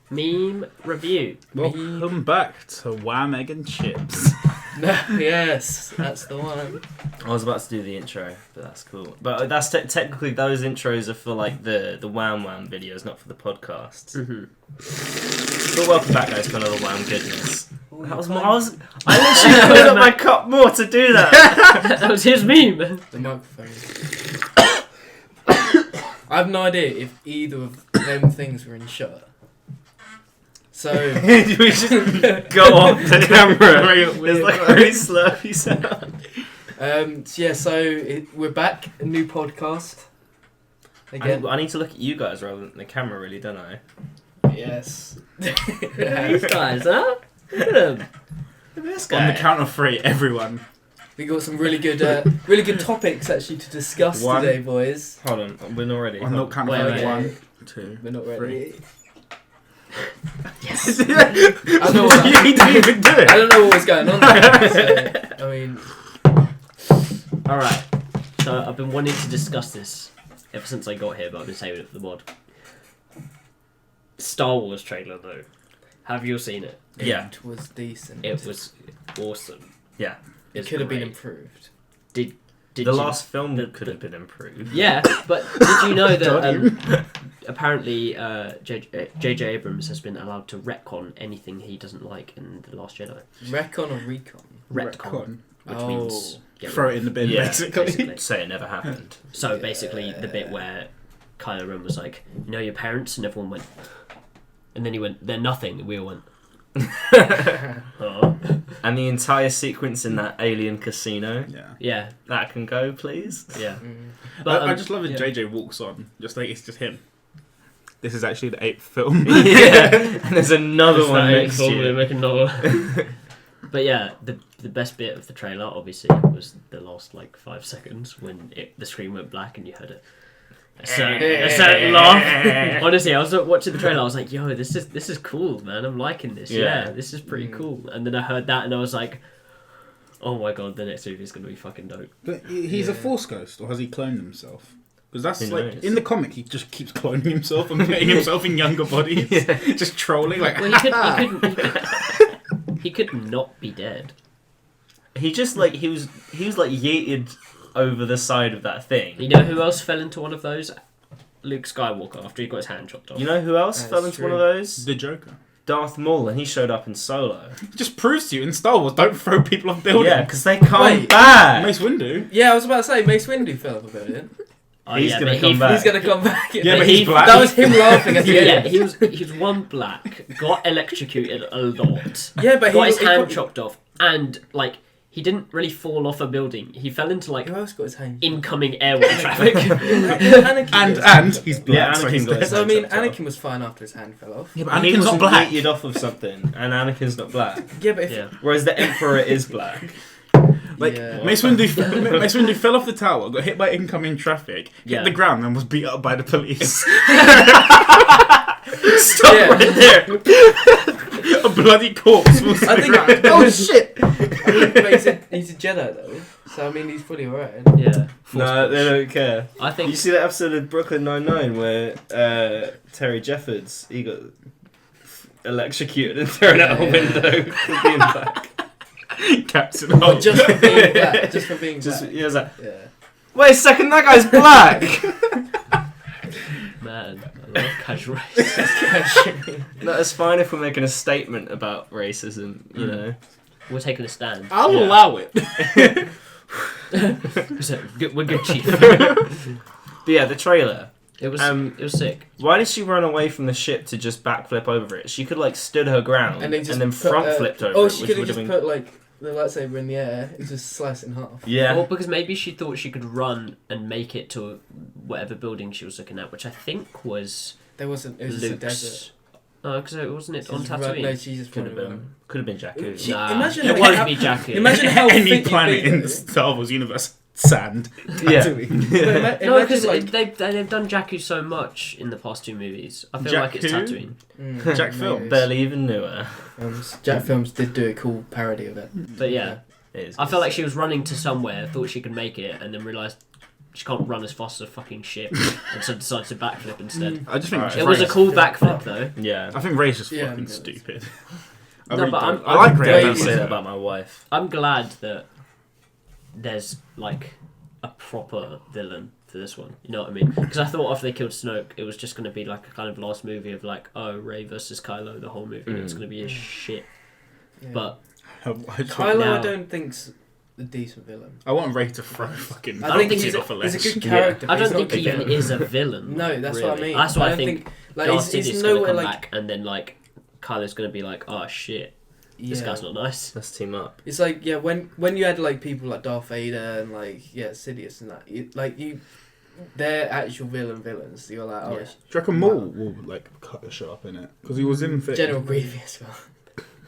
Meme review. Welcome back to Wham, Egg and Chips. Yes, that's the one. I was about to do the intro, but that's cool. But that's technically those intros are for like the Wham videos, not for the podcasts. Mm-hmm. But welcome back, guys, to another Wham goodness. I literally filled up my cup more to do that. That was his meme. The microphone. I have no idea if either of them things were in shot. So we just go off the camera. It's like a very slurpy sound. We're back, a new podcast. Again. I need to look at you guys rather than the camera, really, don't I? Yes. These guys, huh? Look at them. This On the count of 3, everyone. We got some really good topics actually to discuss today, boys. Hold on, we're not ready. On the count of Wait. 1, 2, We're not ready. 3. Yes. I don't know what You didn't even do it. I don't know what was going on there. So, I mean, Alright. So I've been wanting to discuss this ever since I got here, but I've been saving it for the mod. Star Wars trailer though. Have you all seen it? Yeah. it was decent. It was awesome. Yeah. It It's could have been great. improved. Did The you- last film the- could have been improved. Yeah, but did you know that apparently J.J. Abrams has been allowed to retcon anything he doesn't like in The Last Jedi? Recon or recon? Retcon, which Oh. means get Throw rid it in the bin, Yeah, basically. Say it never happened. So basically, the bit where Kylo Ren was like, "You know your parents," and everyone went, and then he went, "They're nothing." And we all went, "Oh, And the entire sequence in that alien casino. Yeah. yeah, That can go, please. yeah." Mm. But I just love it. yeah. JJ walks on, just like it's just him. This is actually the 8th film. Yeah. And there's another Just one that next probably year. make another. But yeah, the best bit of the trailer obviously was the last like 5 seconds when the screen went black and you heard a certain laugh. Honestly, I was watching the trailer. I was like, "Yo, this is cool, man. I'm liking this. Yeah, this is pretty cool." And then I heard that, and I was like, "Oh my god, the next movie is gonna be fucking dope." But he's a Yeah. Force ghost, or has he cloned himself? Because that's Who like knows? in the comic, he just keeps cloning himself and putting himself in younger bodies, just trolling. Like, He could not be dead. He just like he was like yeeted over the side of that thing. You know who else fell into one of those? Luke Skywalker after he got his hand chopped off. You know who else That's fell into one of true. those? the Joker. Darth Maul, and he showed up in Solo. It just proves to you in Star Wars, don't throw people off buildings. Yeah, because they come Wait. back. Mace Windu. Yeah, I was about to say Mace Windu fell off a building. Oh, He's yeah, gonna but come back. He's gonna come back. Yeah, but he's black. That was him laughing at the Yeah, end. he was one black, got electrocuted a lot, Yeah, but got his he hand probably- chopped off, and like he didn't really fall off a building. He fell into like Who else got his hand? incoming airway traffic. Anakin. And he's black. Yeah, so he's Anakin got dead. his So I mean, hand chopped off. Anakin was fine after his hand fell off. Yeah, but And he Anakin's was not black. yeeted off of something, and Anakin's not black. Yeah, but if Yeah. Whereas the Emperor is black. Like Yeah. Mace Windu fell off the tower, got hit by incoming traffic, Yeah. hit the ground, and was beat up by the police. Stop Yeah. right there. A bloody corpse was I think. oh shit! I mean, but he's a Jedi though, so I mean he's fully alright. Yeah, No, they don't care. I think You see that episode of Brooklyn Nine-Nine where Terry Jeffords, he got electrocuted and thrown out a Yeah. window for being black. Captain Oh, Holt. just for being black. Just for being Just, black. he was like, Yeah. wait a second, that guy's black! man, I love casual racism. No, it's fine if we're making a statement about racism, you know. We're taking a stand. I'll Yeah. allow it. So, we're good, chief. But yeah, the trailer. It was sick. Why did she run away from the ship to just backflip over it? She could like stood her ground and then put, front flipped over Oh, it, she which could would have have just been... put like the lightsaber in the air and just slice it in half. Yeah. Well, because maybe she thought she could run and make it to whatever building she was looking at, which I think was There wasn't. It was just a desert. Luke's. Oh, because it wasn't it She on just ran- Tatooine? No, she just Could ran have around. been. Could have been Jakku. She- Nah, imagine it how- won't be Jakku. Imagine how Any fit planet you'd be, in though. Star Wars universe, sand. Yeah. Tatooine. But No, imagine, because like, they've done Jakku so much in the past 2 movies. I feel like it's Jakku? Tatooine. Jack Film. maybe. Barely even knew her. Jack Films did do a cool parody of it. But yeah, It is I felt like she was running to somewhere, thought she could make it, and then realised she can't run as fast as a fucking ship, and so decides to backflip instead. I just think Alright. It was a cool backflip though. Yeah. I think Ray's just Yeah, fucking no, stupid. No, but don't. I'm- I like I'm Ray. I way- don't say that about my wife. I'm glad that there's like a proper villain for this one. You know what I mean? Because I thought after they killed Snoke, it was just going to be like a kind of last movie of like, oh, Rey versus Kylo, the whole movie. And it's going to be a shit. Yeah. But Kylo, now- I don't think's a decent villain. I want Ray to throw fucking I think bounties he's off a ledge. a good Yeah. character. I but don't he's think not he a even villain. is a villain. No, that's really. what I mean. That's why I don't think like Darth it's Sidion's going to nowhere come like back, and then like Kylo's going to be like, oh shit, this yeah. guy's not nice. Let's team up. It's like when you had like people like Darth Vader and like Sidious and that they're actual villains. You're like, oh, Yeah. Do you reckon Maul will like cut the shit up in it? Because he was in Thicc. General Grievous.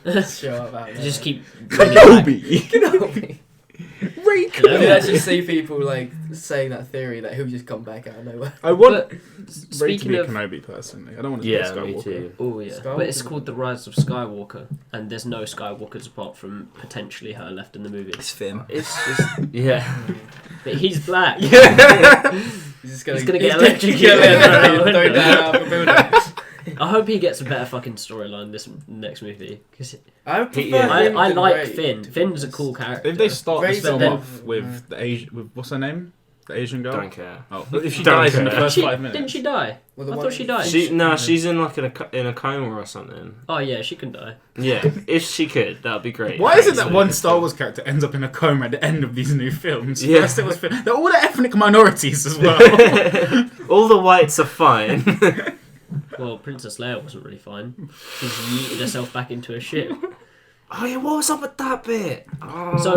Well, shut up out there. Just keep bringing it back. Kenobi. Ray I Kenobi. did actually see people like saying that theory that he'll just come back out of nowhere. I want But Ray to speaking be of, Kenobi personally. I don't want to Yeah, be me Skywalker. too. oh yeah, Skywalker. but it's called The Rise of Skywalker, and there's no Skywalkers apart from potentially her left in the movie. It's Finn. It's just yeah. But he's black. He's just He's gonna get he's electrocuted. thrown down out of a building. I hope he gets a better fucking storyline this next movie, because I prefer Yeah. him I than like Rey, Finn. to be Finn's a honest. cool character. If they start Ray's this film then- off with the Asian, with what's her name, the Asian girl. Don't care. Oh, if she Don't dies in the care. first She- 5 minutes. Didn't she die? Well, the I one- thought she died. She's in like in a coma or something. Oh yeah, she can die. Yeah, if she could, that'd be great. Why is it that Actually. one Star Wars character ends up in a coma at the end of these new films? Yeah. First it was Finn. They're all the ethnic minorities as well. All the whites are fine. Well, Princess Leia wasn't really fine. She yeeted herself back into a ship. Oh yeah, what was up with that bit? Oh. So,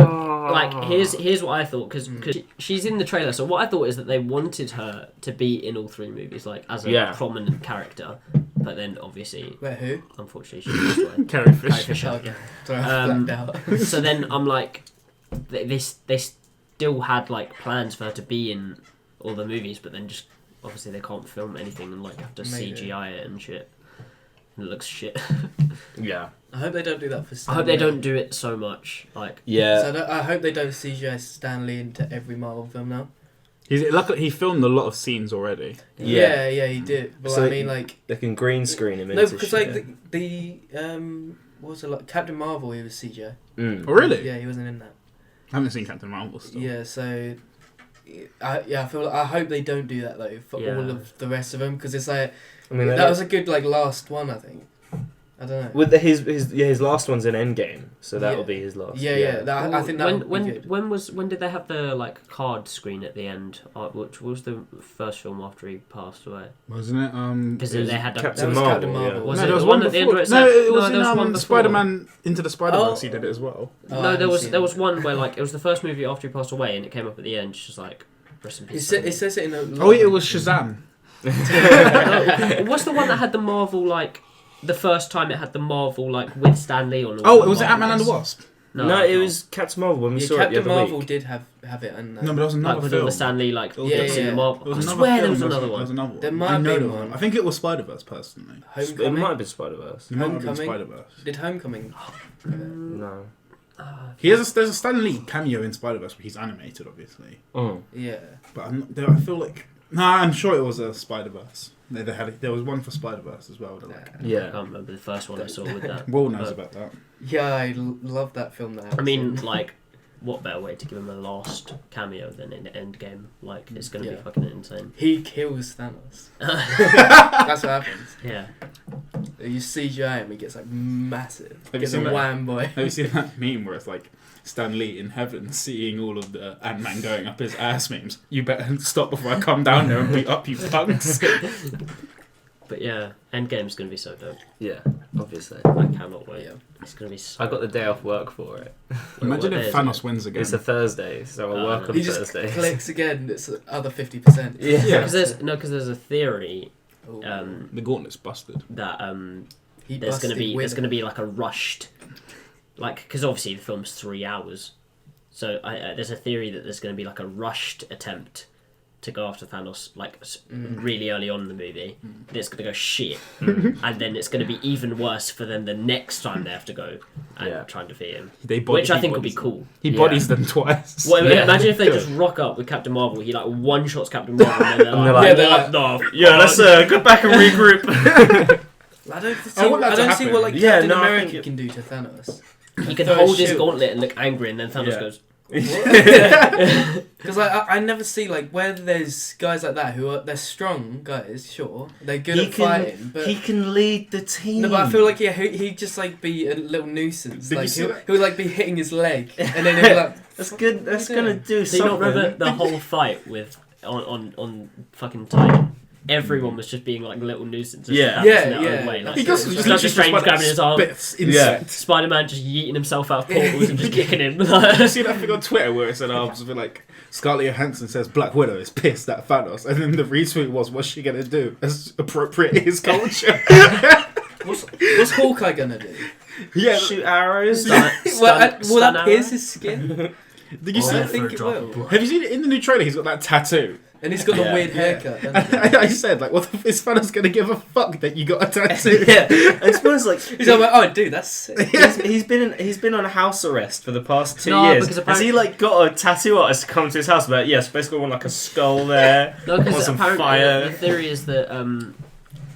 like, here's what I thought, because she's in the trailer. So what I thought is that they wanted her to be in all three movies, like as a Yeah. prominent character. But then, obviously, Wait, who? unfortunately, she passed away. Carrie Carrie Fisher. Fisher. Okay. Sorry, I blacked out. So then I'm like, they still had like plans for her to be in all the movies, but then just obviously they can't film anything and like have to Maybe. CGI it and shit. And it looks shit. Yeah. I hope they don't do that for I Stan hope they Lee. don't do it so much. Like, Yeah. So I hope they don't CGI Stan Lee into every Marvel film now. Luckily, he filmed a lot of scenes already. Yeah. Yeah, he did. But So I mean, like, They can green screen him no, into because shit. like the what was it like Captain Marvel? He was CGI. Mm. Oh, really? Yeah, he wasn't in that. I haven't seen Captain Marvel still. Yeah, so I hope they don't do that though for Yeah. all of the rest of them, because it's like I mean, that was a good like last one, I think. I don't know. with his last one's in Endgame, so that will be his last. Yeah. That, I think that would when be good. when did they have the like card screen at the end? Which was the first film after he passed away? Wasn't it? Because It was they had That Captain was Marvel. Captain Marvel. Yeah. Was no, it there was the one one at the end before. where it's No, like- it was no, there was one in before. Spider-Man Into the Spider-Verse. Oh. He did it as well. Oh, I No, there haven't was seen there it. was one where like it was the first movie after he passed away, and it came up at the end. It's just like rest in peace. It says it in a. Oh, yeah, it was Shazam. No, what's the one that had the Marvel like? The first time it had the Marvel like with Stan Lee on. all Oh, the it was Marvel Ant-Man and the ones. Wasp. No, it was Captain Marvel when we Yeah, saw Captain it the other Marvel week. did have it, and No, but there was another Like with all film. the Stan Lee like It was- bits in yeah. the Marvel. There was I another swear there film, was another There was one. another one. There might I have know been the one. I think it was Spider-Verse, personally. It Homecoming. might have been Spider-Verse. It might have been Homecoming? Spider-Verse. Did Homecoming? No. There's a Stan Lee cameo in Spider-Verse, but he's animated, obviously. Oh. Yeah. But I feel like... Nah, I'm sure it was a Spider-Verse. There was one for Spider-Verse as well. I Yeah. can't remember the first one I saw with that. Will knows But- about that. Yeah, I love that film. That I mean, like, what better way to give him a last cameo than in Endgame? Like, it's gonna be Yeah. fucking insane. he kills Thanos. That's what happens. Yeah. You CGI him, he gets like massive. Have you Gets seen a that? wham boy. Have you seen that meme where it's like Stan Lee in heaven seeing all of the Ant-Man going up his ass memes? You better stop before I come down there and beat up you punks. But yeah, Endgame's gonna be so dope. Yeah, obviously. I cannot wait. Yeah. It's gonna be so I got the day off work for it. Imagine what if day is Thanos wins again. It's a Thursday, so I work on He just Thursdays. clicks again. It's the other 50%. Yeah. Because there's a theory Ooh. The gauntlet's busted. that He there's busted gonna with be like a rushed, like, because obviously the film's 3 hours, so there's a theory that there's gonna be like a rushed attempt to go after Thanos really early on in the movie, then it's going to go shit, and then it's going to be even worse for them the next time they have to go and try and defeat him. Which I think would be cool. He bodies them twice. Well, imagine if they just rock up with Captain Marvel. He like one shots Captain Marvel, and then they're like, let's go back and regroup. I don't see what Captain America can do to Thanos. He can hold his gauntlet and look angry, and then Thanos goes. Because I never see where there's guys like that who they're strong guys, sure, they're good at fighting, but he can lead the team. No, but I feel like he'd just be a little nuisance. He would be hitting his leg, and then he'd be like, "That's good. That's gonna do something." Do you not remember the whole fight with on fucking Titan? Everyone was just being little nuisances. Way. He goes Doctor Strange grabbing his arm. Spider-Man just yeeting himself out of portals and just kicking him. Did you see that thing on Twitter where it said, Scarlett Johansson says Black Widow is pissed at Thanos, and then the retweet was, what's she gonna do? As appropriate his culture. What's Hawkeye gonna do? Yeah, shoot arrows. Will that pierce his skin? Did you see? I think it will. Have you seen it in the new trailer? He's got that tattoo. And he's got the weird haircut. I said, is Thanos gonna give a fuck that you got a tattoo? I suppose he's like, dude, that's sick. He's been on house arrest for the past 2 years. Has he got a tattoo artist to come to his house? But basically want a skull there. No, because some apparently fire. the theory is that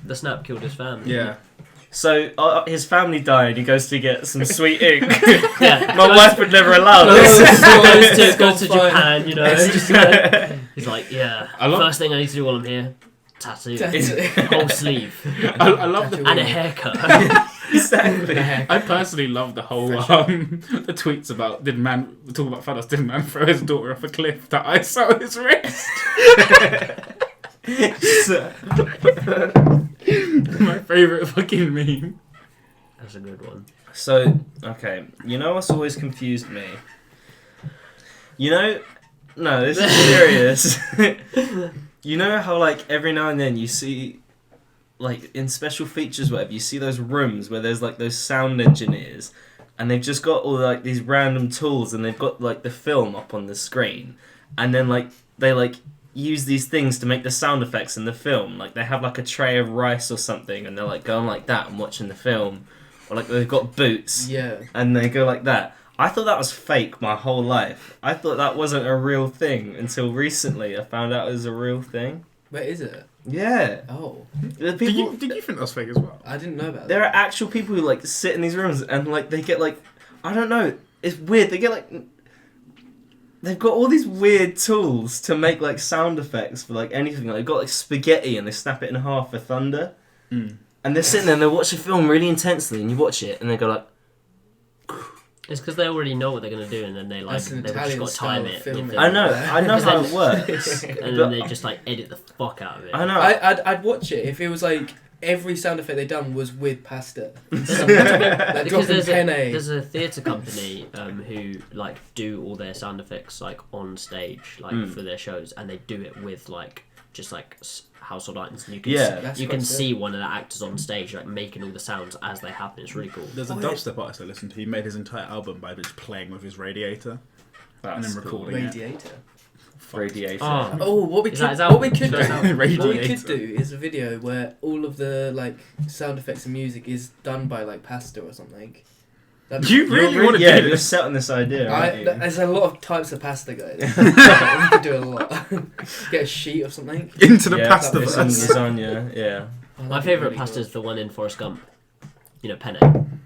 the snap killed his family. Yeah. So his family died. He goes to get some sweet ink. My wife would never allow this. Goes to Japan, he's like, first thing I need to do while I'm here, tattoo. Whole sleeve. I love the and a haircut. Exactly. I personally love the whole the tweets about did man throw his daughter off a cliff to ice out his wrist. My favourite fucking meme. That's a good one. So, okay, what's always confused me? No, this is serious. How every now and then you see, in special features, whatever, you see those rooms where there's those sound engineers, and they've just got all these random tools, and they've got the film up on the screen, and then they use these things to make the sound effects in the film. They have a tray of rice or something, and they're going like that and watching the film, or they've got boots, and they go like that. I thought that was fake my whole life. I thought that wasn't a real thing until recently. I found out it was a real thing. Wait, is it? Yeah. Oh. Did you think that was fake as well? I didn't know about that. There are actual people who sit in these rooms and they get I don't know. It's weird. They get they've got all these weird tools to make sound effects for anything. They've got spaghetti and they snap it in half for thunder. Mm. And they're sitting there and they watch a film really intensely, and you watch it and they go It's because they already know what they're gonna do, and then they've just got to time it. I know how it works, and then they just edit the fuck out of it. I know. I'd watch it if it was every sound effect they done was with pasta. Because there's a theatre company who do all their sound effects on stage for their shows, and they do it with just household items. And you can see one of the actors on stage making all the sounds as they happen. It's really cool. There's a dubstep artist I listened to. He made his entire album by just playing with his radiator and then recording it. Radiator. What we could do is a video where all of the sound effects and music is done by pasta or something. You really want to do this? You're set on this idea. There's a lot of types of pasta, guys. We could do a lot. Get a sheet or something. Into the pasta some lasagna. Yeah. My favourite pasta is the one in Forrest Gump. Penne.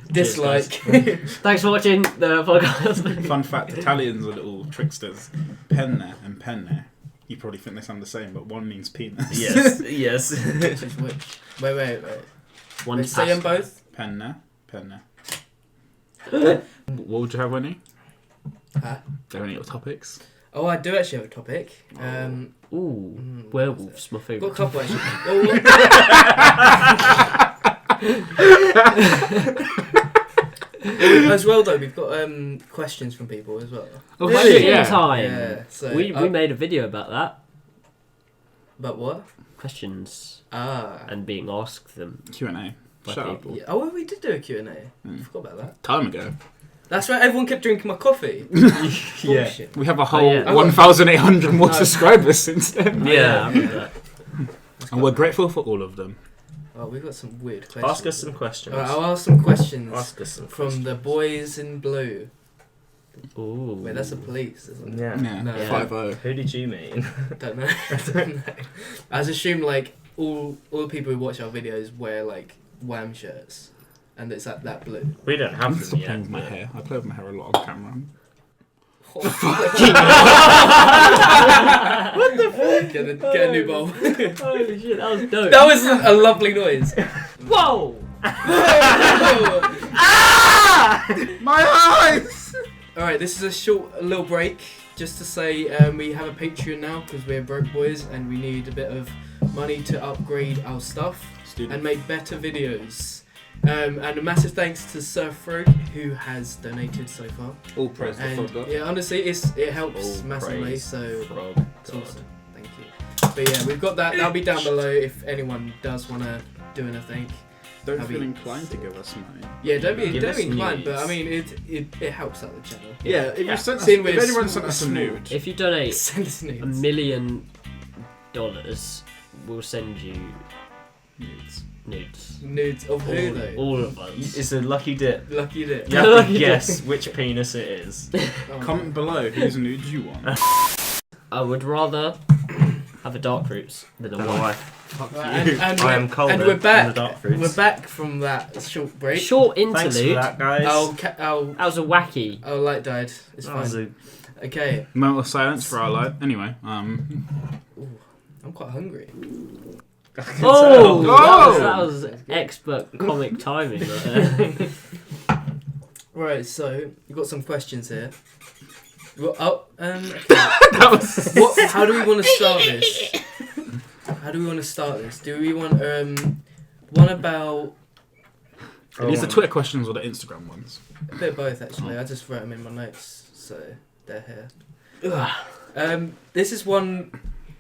Dislike. Thanks for watching the podcast. Fun fact: Italians are little tricksters. Penne and penne. You probably think they sound the same, but one means penis. Yes. Which is which? Wait. One's say them both. Penne. What would you have, Winnie? Huh? Do you have any other topics? Oh, I do actually have a topic. Werewolves, my favourite. Got a couple actually. As well though, we've got questions from people as well. Oh, question time. Yeah, so we made a video about that. About what? Questions. And being asked them. Q&A. By people. Yeah. Oh, well, we did do a Q&A. I forgot about that. Time ago. That's right. Everyone kept drinking my coffee. Yeah. Bullshit. We have a whole yeah. 1,800 more subscribers since then. Yeah. I remember that. And we're grateful for all of them. Oh, we've got some weird questions. Ask us some questions. Alright, I'll ask some questions Ask us some from the boys in blue. Ooh. Wait, that's the police, isn't it? Yeah. Yeah, No. 5-0. Who did you mean? Don't know. I don't know. I just assume like all the people who watch our videos wear like Wham shirts, and it's like that blue. We don't I'm have still them playing yet. with my hair. I play with my hair a lot on camera. What the fuck? Get a new bowl. Holy shit, that was dope. That was a lovely noise. Whoa! My eyes! Alright, this is a little break just to say we have a Patreon now because we're broke boys and we need a bit of money to upgrade our stuff and make better videos. And a massive thanks to Sir Frog who has donated so far. All praise the And fuck up. yeah, honestly, it helps All massively. praise So Frog it's God. awesome. Thank you. But yeah, we've got that. That'll be down below if anyone does want to do anything. Don't I feel mean- inclined to give us money. Yeah, don't be Give us inclined, but I nudes. mean it helps out the channel. Yeah, if Yeah. you sent us, Seen if with anyone small- sent us a small- nude, If you donate Send us $1 nudes. million, we'll send you nudes. nudes. Nudes of who though? All of us. It's a lucky dip. Lucky dip. You have to Lucky guess which penis it is. Oh. Comment below whose nudes you want. I would rather have a dark roots than a Don't white. know why. Right, I we're- am colder and we're than back. the dark fruits. We're back from that short break. Short Thanks for interlude. that, guys. That was a wacky. Our light died. It's That was fine. a- Okay. Moment of silence for our life. Anyway, Ooh, I'm quite hungry. I can Oh, Oh! that was expert comic timing right there. Right, so you've got some questions here. Okay. that was. How do we want to start this? How do we want to start this? Do we want one about Are these the Twitter questions or the Instagram ones? a bit of both actually? I just wrote them in my notes, so they're here. This is one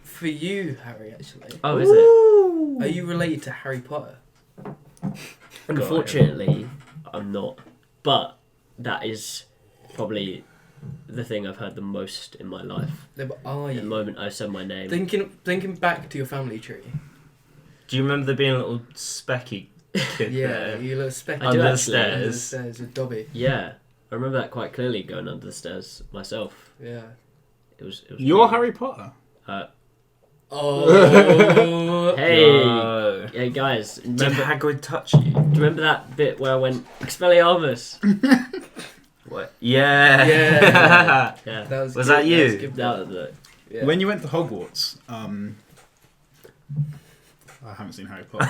for you, Harry. Actually, Oh, is it? are you related to Harry Potter? Unfortunately, I'm not. But that is probably the thing I've heard the most in my life. No, but are The you? moment I said my name. Thinking back to your family tree. Do you remember there being a little specky kid Yeah, there? you look specky. I do Under the actually. Under the stairs. stairs with Dobby. Yeah, I remember that quite clearly going under the stairs myself. Yeah. It was You're really- Harry Potter. Oh. Hey, No. hey guys, Did remember, Hagrid touch you? do you remember that bit where I went Expelliarmus? What? Yeah. Yeah. Yeah, That was Was good, that you? was good. that was it. Yeah. When you went to Hogwarts, I haven't seen Harry Potter.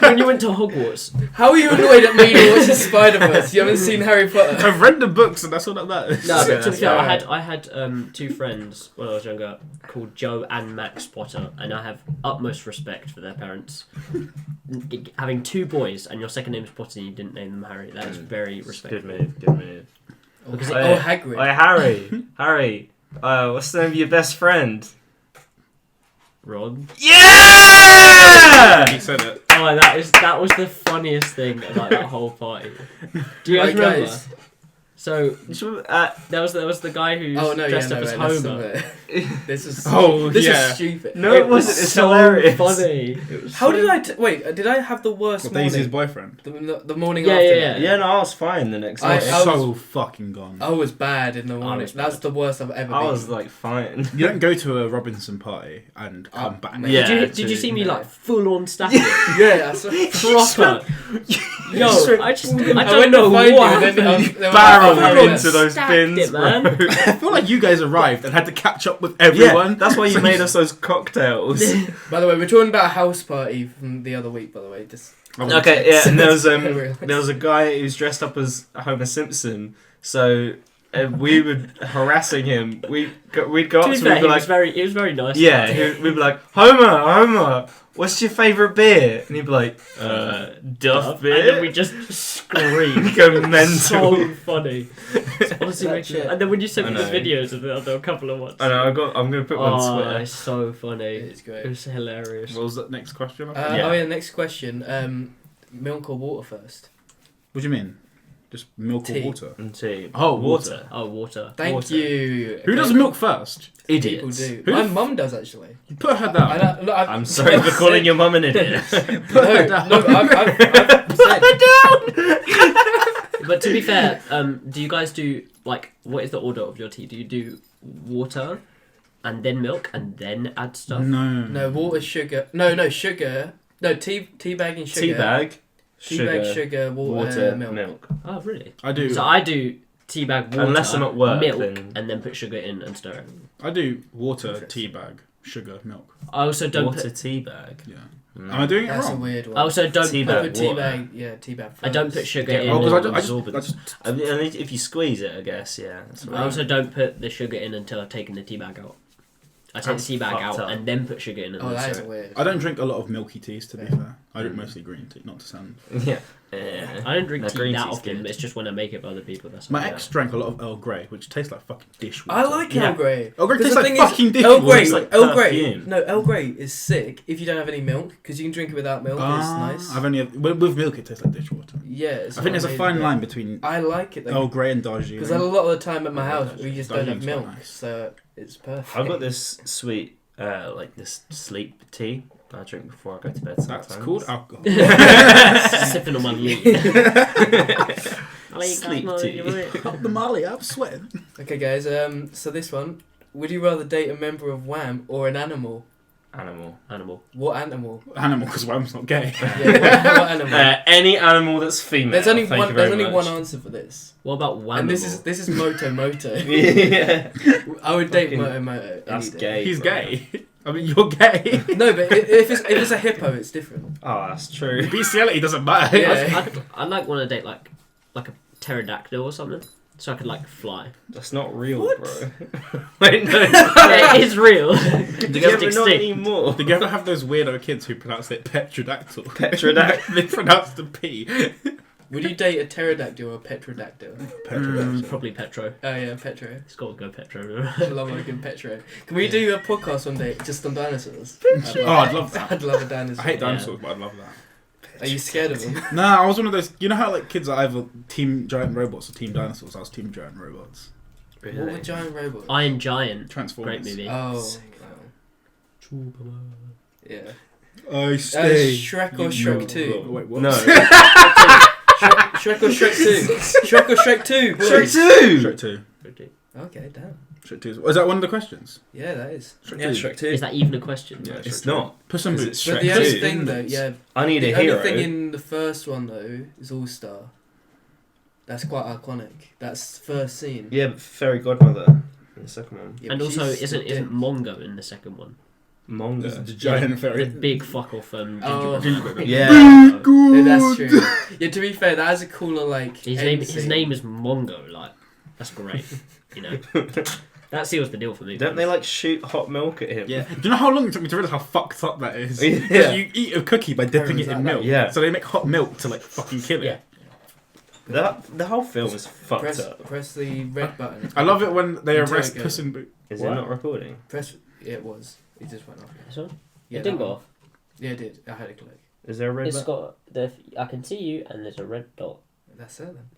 When you went to Hogwarts, How are you annoyed at me to watch Spider-Verse? You haven't seen Harry Potter? I've read the books and that's all that matters. no, Yeah, but to be that's fair, alright. I had two friends when I was younger called Joe and Max Potter, and I have utmost respect for their parents. Having two boys and your second name is Potter and you didn't name them Harry, that is very Good respectful. move. Good move. Because Oh, Hagrid. Hey, Harry. Harry. What's the name of your best friend? Ron. Yeah! He said it. Oh, that was the funniest thing about that whole party. Do you guys Right, remember? guys. So there was the guy who Oh no, yeah, dressed no, up as wait, that's Homer. This is Oh, yeah. is stupid. No, it wasn't. It's so hilarious. funny. It was How so- did I wait? Did I have the worst Well, morning? Daisy's boyfriend. The morning Yeah, after. yeah, that? Yeah, no, I was fine the next I- day. I so fucking gone. I was bad in the morning. was That's bad. the worst I've ever I been. was like fine. You don't go to a Robinson party and come back. mate. Yeah. Did you see me No. like full on static? yeah, that's Proper. Yo, I don't went know to find what you, and then happened. they were Barreled like, Everyone into those stacked bins, it, man. bro. I feel like you guys arrived and had to catch up with Yeah, everyone. that's why you made us those cocktails. By the way, we're talking about a house party from the other week. By the way, just Okay, yeah, and there was Relax. there was a guy who's dressed up as Homer Simpson. So we were harassing him. We'd go To up be to him fair, and he be was like, very nice. yeah, about it. we'd be like, Homer, what's your favourite beer? And he'd be like, Duff beer. And then we just screamed. Go mental. So funny. It's honestly That makes me- shit. And then when you sent me I the know. videos of the other couple of ones. I know. I'm gonna put one on Oh, Twitter. it's so funny. it's It great. was hilarious. What was that next question? Yeah. Oh yeah, next question. Milk or water first? What do you mean? Just milk Tea. or water? And tea. Oh, Water. Oh, water. Thank Water. you. Who does milk first? People Idiots. do. Who My the mum does actually. You put her down. I'm sorry for calling your mum an idiot. No, I've said. But to be fair, do you guys do like what is the order of your tea? Do you do water and then milk and then add stuff? No. No, water, sugar. No, sugar. No, tea bagging sugar. Tea bag. Tea bag, sugar, water, milk. Oh, really? I do. So I do tea bag water, Unless I'm at work, milk, then- and then put sugar in and stir it. I do water, tea bag, sugar, milk. I also don't Water put. tea bag. Yeah. Mm. Am I doing it That's a wrong? weird one. I also don't Tea put. bag. Put tea water. bag. Yeah, tea bag. I don't put sugar in. Oh, more because I absorbent. just I mean, if you squeeze it, I guess, yeah. That's I right. also don't put the sugar in until I've taken the tea bag out. I take That's the tea bag fucked out up. and then put sugar in and Oh, then that is stir it. weird. I don't drink a lot of milky teas, to be fair. I drink mostly green tea, not to sound. Yeah. I don't drink No, tea green that tea's often, good. but it's just when I make it for other people. That's My all. ex drank a lot of Earl Grey, which tastes like fucking dishwater. I like Yeah. Earl Grey. Earl Grey 'Cause tastes the like thing is, fucking Earl dishwater. Grey, It's like Earl Grey. perfume. No, Earl Grey is sick if you don't have any milk because you can drink it without milk. It's nice. I've only with milk it tastes like dishwater. Yeah, it's I think there's a amazing. fine line between I like it Earl though Grey and Darjeeling. because a lot of the time at my Oh, house we just don't have Darjeeling's milk, quite nice. so it's perfect. I've got this sweet, like this sleep tea I drink before I go to bed sometimes. That's called alcohol. Sipping on my leaf. Sleep tea. Up the Molly, I'm sweating. Okay, guys. So this one, would you rather date a member of Wham or an animal? Animal. Animal. What animal? Animal, because Wham's not gay. Yeah, what animal? Any animal that's female. There's only thank one. you very There's only much. one answer for this. What about wham? And this is Moto. Yeah. I would date Fucking- Moto. That's any day. gay. He's bro. gay. I mean, you're gay. No, but if it's a hippo, it's different. Oh, that's true. Bestiality doesn't matter. Yeah. I'd like want to date like a pterodactyl or something, so I could like fly. That's not real, What? bro. Wait, no. Yeah, it is real. Did you Just ever not extinct. anymore? Did you ever have those weirdo kids who pronounce it petrodactyl? Petrodactyl. They pronounce the P. Would you date a pterodactyl or a petrodactyl? Petrodactyl. Probably Petro. Oh yeah, petro. It's got to go Petro. I love a good petro. Can we do a podcast one day just on dinosaurs? I'd love that. I'd love a dinosaur. I hate Yeah. dinosaurs, but I'd love that. Are you scared of them? Nah, I was one of those. You know how like kids are either team giant robots or team dinosaurs. I was team giant robots. What were giant robots? Iron Giant. Transformers. Great movie. Oh. Yeah. I stay. Shrek or Shrek 2? Wait, what? No. Shrek or Shrek 2? Shrek or Shrek 2? boys? Shrek 2! Shrek 2. Okay, damn. Shrek 2. Is that one of the questions? Yeah, that is. Shrek Yeah, 2. Shrek 2. Is that even a question? Yeah, It's Shrek not. 2. Puss in Is it Boots. But Shrek the only 2? thing though, yeah, I need the a hero. only thing in the first one though is All Star. That's quite iconic. That's the first scene. Yeah, but Fairy Godmother in the second one. Yeah, And but also, she's isn't Mongo in the second one? Mongo. The giant The fairy. big fuck off Oh. gingerbread. Yeah. Yeah, that's true. Yeah, to be fair, that has a cooler like. His end name scene. is Mongo. Like, that's great. You know, that seals the deal for me. Don't they like shoot hot milk at him? Yeah. Do you know how long it took me to realise how fucked up that is? Yeah. 'Cause you eat a cookie by dipping it in milk. Yeah. So they make hot milk to like fucking kill it. Yeah. The whole film is fucked Press, up. press the red button. I love it when they Until arrest it goes. Puss in Boots. Is What? it not recording? Press. Yeah, it was. It just went off. This one? Yeah, It didn't that go one. off. Yeah, it did. I had it click. Is there a red It's button? got I can see you, and there's a red dot. That's it then.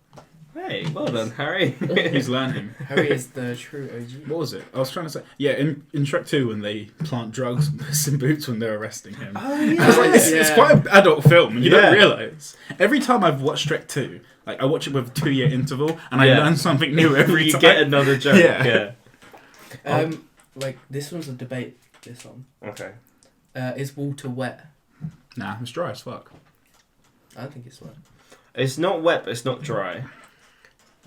Hey, well done, Harry. He's learning. Harry is the true OG. What was it? I was trying to say. Yeah, in Shrek 2 when they plant drugs on Puss in Boots when they're arresting him. Oh, I was like, it's Yeah. quite an adult film, and you Yeah. don't realise. Every time I've watched Shrek 2, like I watch it with a 2-year interval, and I Yeah. learn something new every you time. get another joke. Yeah. Yeah. Like this one's a debate. This one. Okay. Is water wet? Nah, it's dry as fuck. I don't think it's wet. It's not wet, but it's not dry.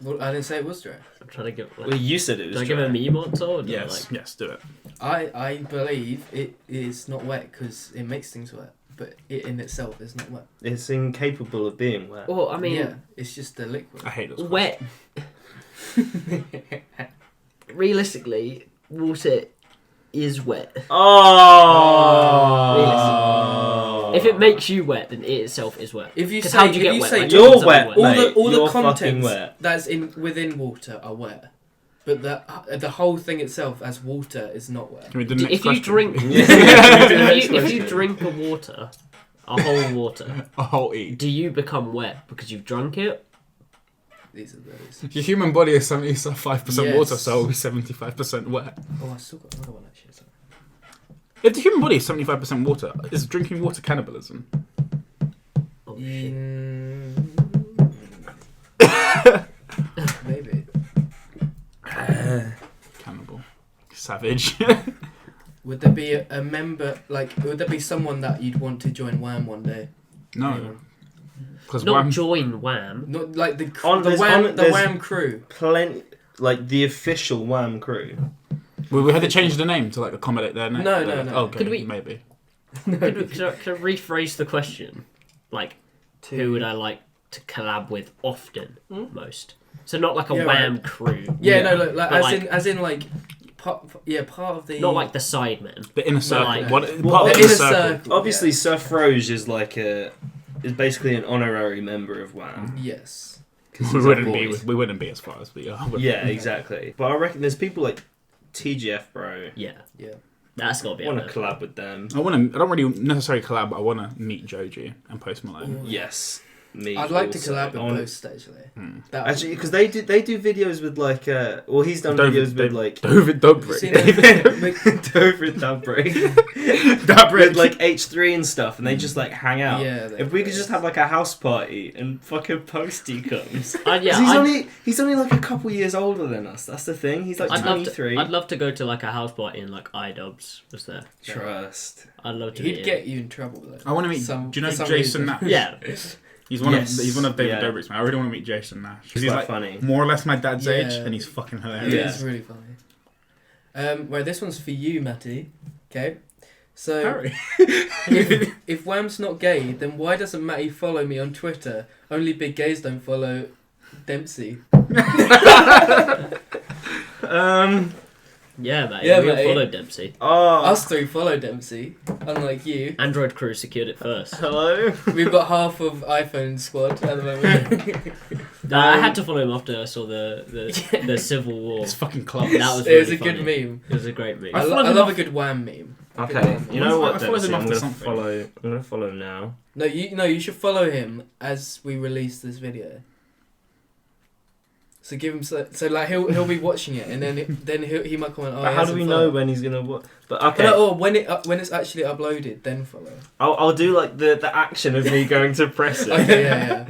Well, I didn't say it was dry. I'm trying to give. Like, Well, you said it was do I dry. give a meme answer? Or do I, Yes, like, yes, do it. I believe it is not wet because it makes things wet, but it in itself is not wet. It's incapable of being wet. well, I mean, yeah, it's just a liquid. I hate those. wet. Realistically, water is wet. Oh. If it makes you wet, then it itself is wet. If you 'Cause say, how do you if get you wet? say Like, You're something wet, all mate. the You're fucking contents wet. that's in within water are wet, but the whole thing itself as water is not wet. Can we do the next If you question? drink, Yeah. if you drink a water, a whole water, a whole E. do you become wet because you've drunk it, These are those. Your human body is 75% Yes. water, so it'll be 75% wet. Oh, I still got another one actually. Sorry. If the human body is 75% water, is drinking water cannibalism? Oh shit. Maybe. Cannibal. Savage. Would there be a member, like, would there be someone that you'd want to join Wham one day? No. Anyone? Because Not join Wham. Not like the there's Wham crew. Plenty, like the official Wham crew. we had to change the name to like accommodate their name. No. Okay, Could we- maybe. Could I rephrase the question? Like, who would I like to collab with often, most? So not like a Yeah, Wham right. crew. Yeah, Yeah. no, like But as in like part of the Not like the Sidemen. The inner circle. like- What, Well, part of the the inner circle. circle. Obviously, Surf Rose is basically an honorary member of Wham. Yes. We wouldn't be as far as we are. Yeah, exactly. But I reckon there's people like TGF, bro. Yeah, Yeah. that's got to be I up want to there. collab with them. I don't really necessarily collab, but I want to meet Joji and Post Malone. Yes, me. I'd like to also. collab with I wanna- Post actually. Hmm. That Actually, because they do videos with like he's done David- videos with David- like David You've seen Dobrik. Dover Dubrick Dobrik. with like H3 and stuff, and they just like hang out. Yeah, If we could just have like a house party and fucking Posty comes. Yeah, 'Cause he's only like a couple years older than us. That's the thing. He's like I'd 23. love to go to like a house party and like iDubbbz was there. Trust. I'd love to. he'd meet get you in trouble though. I want to meet. Some- do you know for some Jason reason. Nash? him. Yeah. He's one Yes. of David Yeah. Dobrik's man. I really want to meet Jason Nash. 'Cause He's he's quite like funny. more or less my dad's Yeah. age, and he's fucking It hilarious. Yeah. is really funny. Well, this one's for you, Matty. Okay. So Harry. if Wham's not gay, then why doesn't Matty follow me on Twitter? Only big gays don't follow Dempsey. Yeah, mate. Yeah, we all mate. followed Dempsey. Oh, Us three follow Dempsey, unlike you. Android crew secured it first. hello. We've got half of iPhone squad at the moment. I had to follow him after I saw the Civil War. It's fucking club. That was It was really a good funny. meme. It was a great meme. I I followed him love a off- good Wham meme. A good Okay, Wham you meme. know I what? followed him Dempsey, I'm after gonna something. follow. I'm gonna follow now. No, you should follow him as we release this video. So give him so like he'll be watching it and then he might comment. Oh, But he how do hasn't we know followed. when he's gonna what? But okay, No, or when it's actually uploaded, then follow. I'll do like the action of me going to press it. Okay, yeah.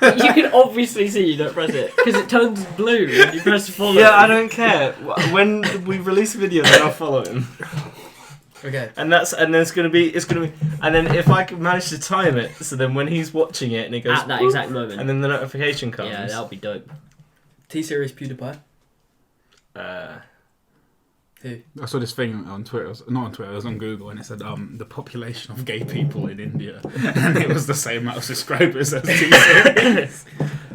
You can obviously see you don't press it because it turns blue when you press follow. Yeah, I don't care. When we release a video, then I'll follow him. Okay. And then it's gonna be, and then if I can manage to time it, so then when he's watching it and it goes At that whoop, exact moment. and then the notification comes. Yeah, that'll be dope. T-Series PewDiePie. Who? I saw this thing on Twitter. Not on Twitter. It was on Google, and it said the population of gay people in India, and it was the same amount of subscribers as T-Series.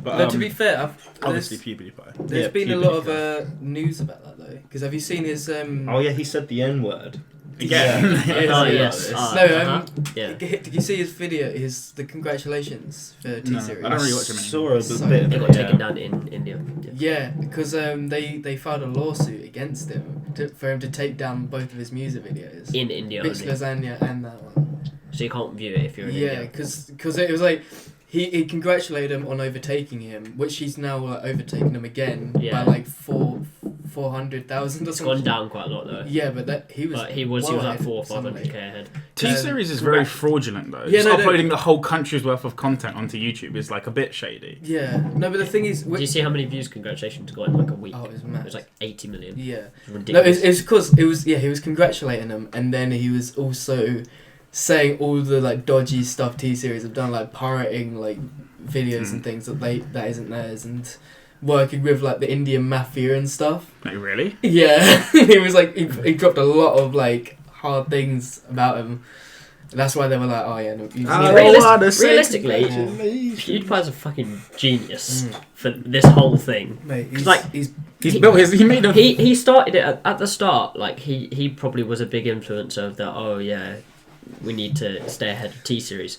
But No, to be fair, obviously PewDiePie. there's Yeah, been a lot PewDiePie. of news about that though. Because have you seen his Oh yeah, he said the N word. Again. Yeah. Oh Yeah. yes. No, Yeah. Did you see his video? The congratulations for T-Series. I don't really watch him Saw anymore. a So- bit of They it, got yeah. taken down in India. Yeah. Yeah, because they filed a lawsuit against him for him to take down both of his music videos. In India Bitch only. Lasagna and that one. So you can't view it if you're in Yeah, India. because it was like he congratulated him on overtaking him, which he's now like, overtaken him again Yeah. by like 400,000 or It's something. gone down quite a lot though. Yeah, but he was. But he was well like ahead 400 or somebody. 500k ahead. T-Series is very fraudulent though. Yeah, Just no, no. uploading the whole country's worth of content onto YouTube is like a bit shady. Yeah, no, but the thing is, Do you see how many views Congratulations got in like a week? oh, it was It mad. was like 80 million. Yeah. It's No, ridiculous. it's because he was congratulating him, and then he was also saying all the like dodgy stuff T-Series have done, like pirating like videos and things that isn't theirs, and working with like the Indian mafia and stuff. Like, really? Yeah, he was like he dropped a lot of like hard things about him. That's why they were like, oh yeah, no, you I mean, need realistically, Yeah. PewDiePie's a fucking genius Mm. for this whole thing. Mate, he's like- he's He made a. He started it at the start. Like he probably was a big influencer of that. Oh yeah, we need to stay ahead of T-Series.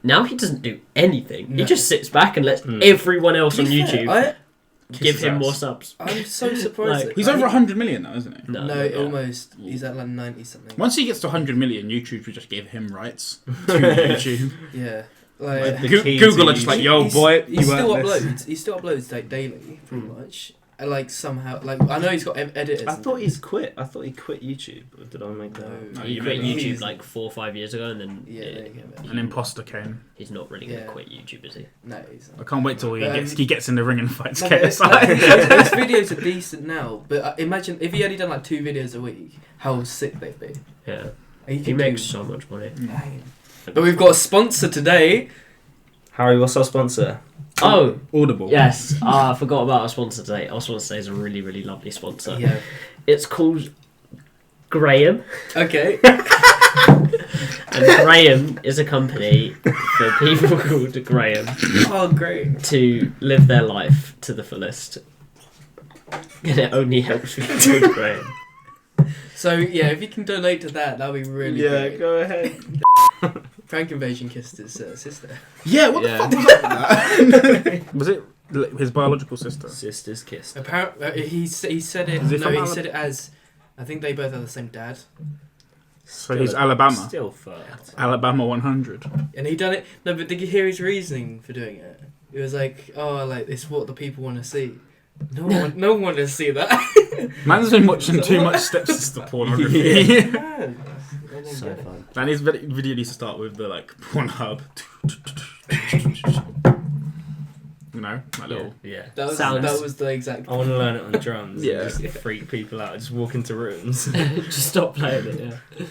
Now he doesn't do anything. He No. just sits back and lets Mm. everyone else To on be fair, YouTube give Kiss his him ass. more subs. I'm so surprised. Like, that- He's over 100 million now, isn't he? No, not almost. He's at like 90 something. Once he gets to 100 million, YouTube should just give him rights to YouTube. Yeah. Like, The key Google to are just like, YouTube. yo, boy, he you still earned this. uploads. He still uploads like daily, pretty much. And like somehow, like I know he's got editors. I and thought things. he's quit. I thought he quit YouTube. Or did I make that? up? No. He you quit mean- YouTube He's- like 4 or 5 years ago, and then Yeah, there you go. An imposter came. he's not really gonna Yeah. quit YouTube, is he? No, he's I not. can't wait till But, he gets in the ring and fights No, but it's KSI. like, his videos are decent now, but imagine if he only done like 2 videos a week, how sick they'd be. Yeah, He he could makes do- so much money. Dang. But we've got a sponsor today. Harry, what's our sponsor? Oh, Audible. yes. I forgot about our sponsor today. Our sponsor today is a really, really lovely sponsor. Yeah. It's called Graham. Okay. And Graham is a company for people called Graham Oh, great. to live their life to the fullest. And it only helps people called Graham. So yeah, if you can donate to that, that'd be really great. go ahead. Frank Invasion kissed his sister. Yeah, what Yeah. the fuck was up with that? Was it his biological sister? Sisters kissed. Apparently, he said it. Is it No, from he Alabama? said it as. I think they both have the same dad, So he's Alabama. Still fucked. Alabama 100. and he done it. No, but did you hear his reasoning for doing it? It was like, oh, like it's what the people want to see. No one wanted to see that. Man's been watching So too what? much stepsister pornography. Man, I don't So get it. fun. And his video needs to start with the like Pornhub. You know, that little. Yeah. That Sounds- was the exact. I want to learn it on drums. Yeah. And just freak people out. Just walk into rooms. Just stop playing it, yeah.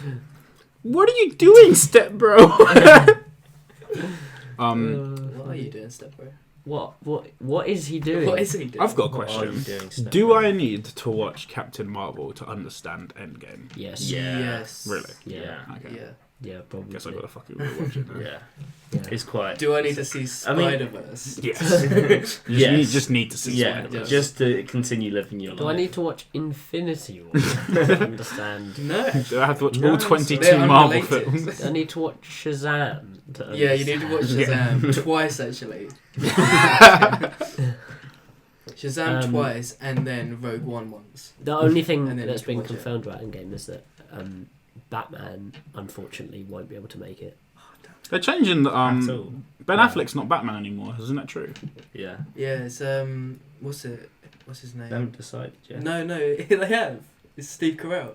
What are you doing, step bro? What are you doing, stepbro? What is he doing? What is he doing? I've got a What are you question. doing, Steph? Do I need to watch Captain Marvel to understand Endgame? Yes. Yeah. Yes. Really? Yeah. Okay. Yeah. Yeah, probably. Guess I gotta fucking watch it now. Yeah. Yeah. It's quite. Do I need to see I mean- Spider-Verse? Yes. Yes. You just need to see Yeah, Spider-Verse. just to continue living your life. Do I need to watch Infinity War to understand? No. Do I have to watch No, all so 22 they're Marvel unrelated. films? Do I need to watch Shazam to understand? Yeah, you need to watch Shazam twice actually. Shazam twice and then Rogue One once. The only thing And then that's you been watch it. confirmed about Endgame is that Batman unfortunately won't be able to make it. They're changing. At all. Ben Yeah. Affleck's not Batman anymore, isn't that true? Yeah. Yeah, it's what's his name? They haven't decided yet. No, they have. It's Steve Carell.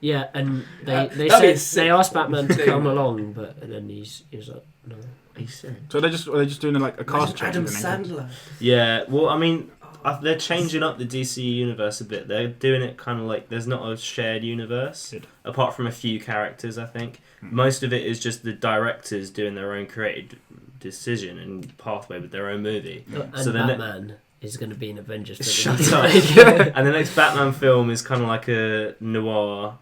Yeah, and they That'd be a said sick they asked Batman to thing. come along, but then he's like, no. Are you serious? So are they just doing like a cast change? Adam and then- Sandler. Yeah. Well, I mean, they're changing up the DC universe a bit. They're doing it kind of like there's not a shared universe, Good. apart from a few characters. I think Hmm. most of it is just the directors doing their own creative decision and pathway with their own movie. And So then Batman is going to be an Avengers Shut film. up. And the next Batman film is kind of like a noir.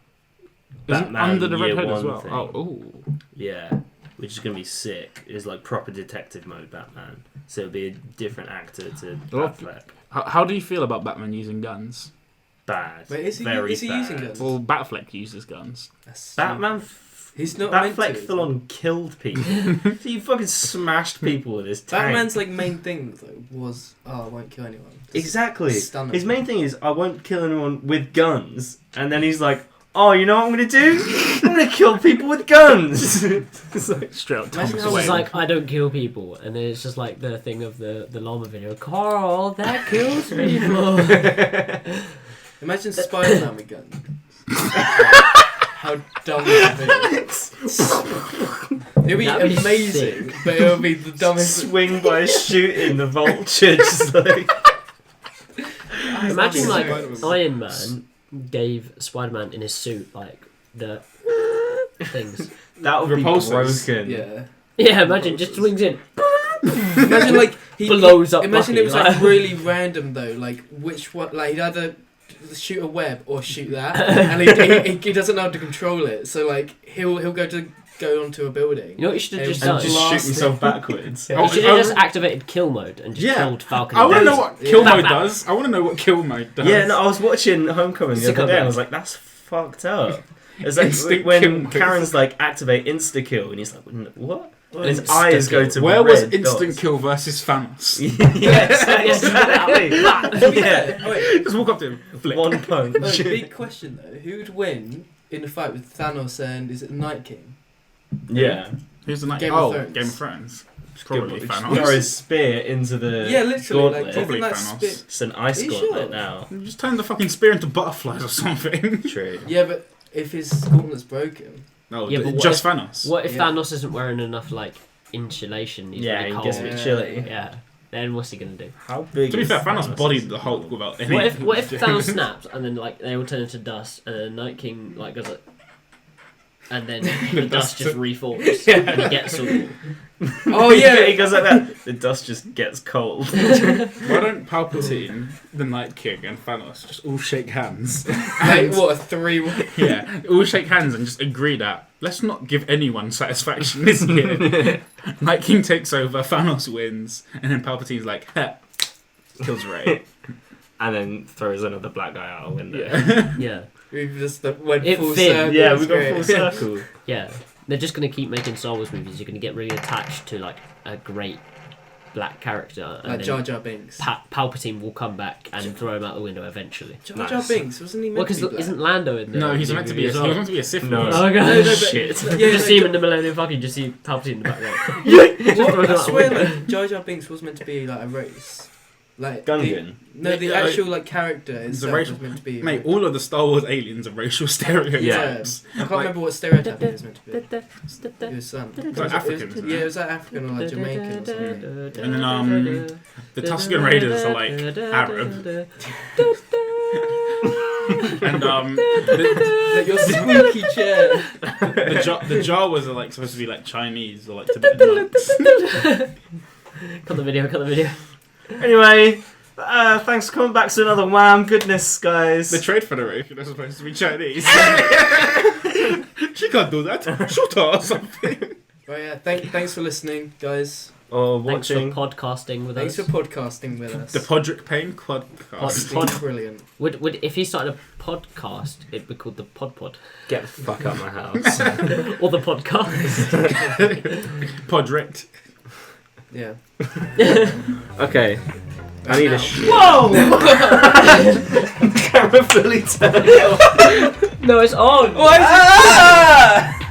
Isn't Batman Under the Red Year Hood as One well? thing. Oh, ooh. Yeah, which is going to be sick. It's like proper detective mode Batman. So it'll be a different actor to Well, Affleck. How do you feel about Batman using guns? Bad. Wait, is he Very using bad. guns? Well, Batfleck uses guns. That's Batman. He's not meant Batfleck to. full on killed people. So you fucking smashed people with his tank. Batman's like main thing though was I won't kill anyone. Just Exactly. stun them. His main thing is I won't kill anyone with guns, and then he's like, "Oh, you know what I'm gonna do? I'm gonna kill people with guns." It's like, Straight up Imagine Thomas how It's Wayne. just like, I don't kill people, and then it's just like the thing of the llama video. Carl, that kills people. Imagine Spider-Man with guns. How dumb would that be? It'd be That'd be amazing, but it would be the dumbest. swing by shooting the vulture, just like. Imagine like Spider-Man. Iron Man gave Spider-Man in his suit like the things. That would be Repulsors. broken. Yeah. Yeah, imagine just swings in. Imagine like he Blows up Imagine Bucky, it was like like- really random though, like which one, like he'd either shoot a web or shoot that, and he doesn't know how to control it. So like he'll go onto a building. You know what you should have just And done? Just Blast shoot it. himself backwards. You should have just activated kill mode and just Yeah. killed Falcon. I want to and know Daisy. what Yeah. kill mode Bam, bam. does. I want to know what kill mode does. Yeah, no, I was watching Homecoming the Sicko other day and I mode. was like, that's fucked up. It's like Instant kill when mode. Karen's like, activate insta kill, and he's like, what? And his Insta eyes go kill. to Where was red instant dots. kill versus Thanos? Yes, exactly. Yeah. Oh, wait, Just walk up to him, flick. One oh, punch. big question though: who would win in a fight with Thanos and is it Night King? Yeah. Who's the Night King? Game of Oh, Thrones. Game of Thrones. It's probably Throw Thanos. his spear into the Yeah, literally. gauntlet. Like, Probably that Thanos. spit. It's an ice Are you gauntlet sure? now. You just turn the fucking spear into butterflies or something. True. Yeah, but if his gauntlet's broken. No, Yeah, but what just if- Thanos. What if Yeah. Thanos isn't wearing enough like insulation? He's Yeah, really he cold. gets a bit chilly. Yeah. Then what's he gonna do? How big? To be is fair, Thanos bodied Thanos'? the Hulk without any. What if Thanos snaps and then like they all turn into dust and then Night King like goes like, and then the dust just reforms and he gets all. Oh yeah, he goes like that. The dust just gets cold. Why don't Palpatine, the Night King, and Thanos just all shake hands? like, what a 3-1. Yeah, all shake hands and just agree that let's not give anyone satisfaction this year. Night King takes over, Thanos wins, and then Palpatine's like, "Heh," kills Rey. And then throws another black guy out a window. Yeah. Yeah. We've just went It full fit. circle. Yeah, it's we got great. full circle. Yeah. They're just gonna keep making Star Wars movies. You're gonna get really attached to like a great black character, and Like then Jar Jar Binks. Palpatine will come back and throw him out the window eventually. Jar Jar Nice. Binks, wasn't he Well, meant to because be black? isn't Lando in there? No, he's meant to be. He was meant to be a Sith No. Lord. Oh god, No, but- shit! Yeah, You just no, see him Jar- in the Millennium Falcon. You just see Palpatine in the background. What? I swear, like, Jar Jar Binks was meant to be like a race. Like Gungan. The Yeah, actual like character itself racial- was meant to be. Mate, all of the Star Wars aliens are racial stereotypes. I can't remember what stereotype it was meant to be. It was like Africans, isn't it? Yeah, it was like African or like Jamaican or something. And then the Tusken Raiders are like Arab. And Like your squeaky chair. the Jawas are like supposed to be like Chinese or like Tibetan monks. Cut the video. Anyway, thanks for coming back to another Wham. Goodness, guys. The Trade Federation are supposed to be Chinese. She can't do that. Shoot her or something. Right, yeah. Thanks for listening, guys. Or Thanks for watching. podcasting with Thanks us. for podcasting with us. The Podrick Payne Pod- Quadcast. It's been brilliant. Would if he started a podcast, it'd be called the Pod Get the fuck out of my house. or the podcast. Podricked. Yeah. Okay. I need now. a shit. Whoa! Camera fully turned off. No, it's on.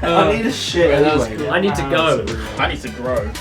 I need a shit Right, that was anyway. cool. I need to go. I need to grow.